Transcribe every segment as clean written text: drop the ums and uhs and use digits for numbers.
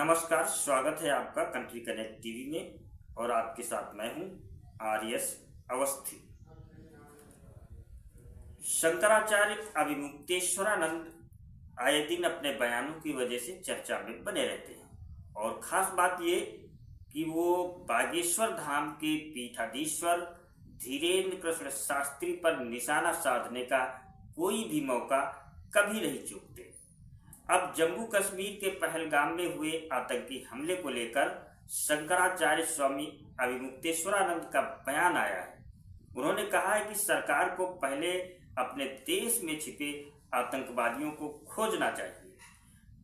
नमस्कार, स्वागत है आपका कंट्री कनेक्ट टीवी में और आपके साथ मैं हूं आर.एस. अवस्थी। शंकराचार्य अभिमुक्तेश्वरानंद आए दिन अपने बयानों की वजह से चर्चा में बने रहते हैं और खास बात ये कि वो बागेश्वर धाम के पीठाधीश्वर धीरेन्द्र कृष्ण शास्त्री पर निशाना साधने का कोई भी मौका कभी नहीं चूकते। अब जम्मू कश्मीर के पहलगाम में हुए आतंकी हमले को लेकर शंकराचार्य स्वामी अभिमुक्तेश्वरानंद का बयान आया है। उन्होंने कहा है कि सरकार को पहले अपने देश में छिपे आतंकवादियों को खोजना चाहिए।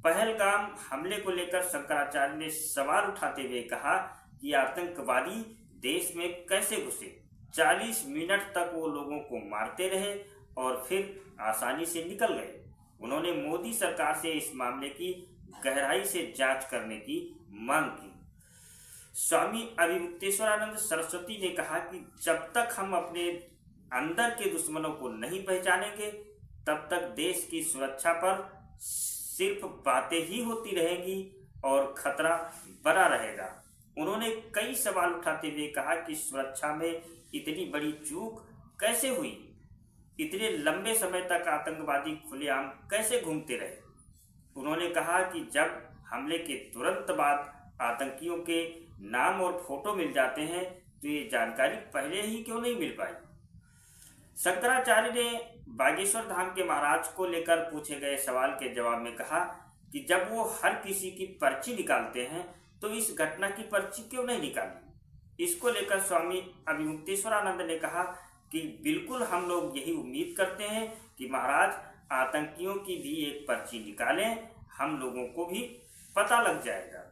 पहलगाम हमले को लेकर शंकराचार्य ने सवाल उठाते हुए कहा कि आतंकवादी देश में कैसे घुसे। 40 मिनट तक वो लोगों को मारते रहे और फिर आसानी से निकल गए। उन्होंने मोदी सरकार से इस मामले की गहराई से जांच करने की मांग की। स्वामी अभिमुक्तेश्वरानंद सरस्वती ने कहा कि जब तक हम अपने अंदर के दुश्मनों को नहीं पहचानेंगे तब तक देश की सुरक्षा पर सिर्फ बातें ही होती रहेंगी और खतरा बना रहेगा। उन्होंने कई सवाल उठाते हुए कहा कि सुरक्षा में इतनी बड़ी चूक कैसे हुई, इतने लंबे समय तक आतंकवादी खुलेआम कैसे घूमते रहे। उन्होंने कहा कि जब हमले के तुरंत बाद आतंकियों के नाम और फोटो मिल जाते हैं तो ये जानकारी पहले ही क्यों नहीं मिल पाई। शंकराचार्य ने बागेश्वर धाम के महाराज को लेकर पूछे गए सवाल के जवाब में कहा कि जब वो हर किसी की पर्ची निकालते हैं तो इस घटना की पर्ची क्यों नहीं निकाली। इसको लेकर स्वामी अभिमुक्तेश्वरानंद ने कहा कि बिल्कुल हम लोग यही उम्मीद करते हैं कि महाराज आतंकियों की भी एक पर्ची निकालें, हम लोगों को भी पता लग जाएगा।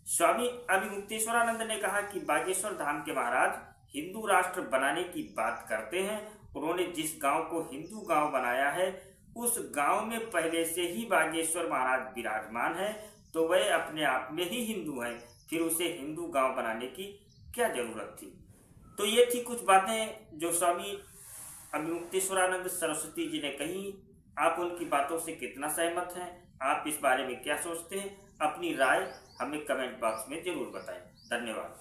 स्वामी अभिमुक्तेश्वरानंद ने कहा कि बागेश्वर धाम के महाराज हिंदू राष्ट्र बनाने की बात करते हैं। उन्होंने जिस गांव को हिंदू गांव बनाया है उस गांव में पहले से ही बागेश्वर महाराज विराजमान है, तो वह अपने आप में ही हिंदू हैं, फिर उसे हिंदू गांव बनाने की क्या जरूरत थी। तो ये थी कुछ बातें जो स्वामी अभिमुक्तेश्वरानंद सरस्वती जी ने कही। आप उनकी बातों से कितना सहमत हैं, आप इस बारे में क्या सोचते हैं, अपनी राय हमें कमेंट बॉक्स में जरूर बताएं। धन्यवाद।